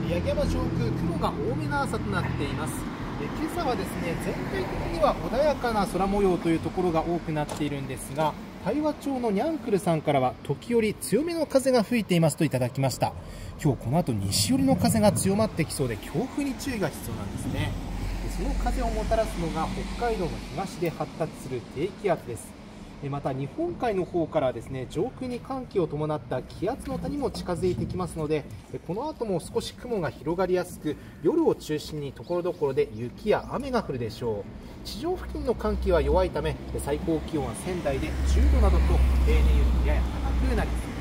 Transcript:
八木山上空、雲が多めな朝となっています。今朝はですね、全体的には穏やかな空模様というところが多くなっているんですが、大和町のニャンクルさんからは時折強めの風が吹いていますといただきました。今日この後西寄りの風が強まってきそうで強風に注意が必要なんですね。その風をもたらすのが北海道の東で発達する低気圧です。また日本海の方からですね、上空に寒気を伴った気圧の谷も近づいてきますので、この後も少し雲が広がりやすく、夜を中心にところどころで雪や雨が降るでしょう。地上付近の寒気は弱いため、最高気温は仙台で10度などと平年よりもやや高くなります。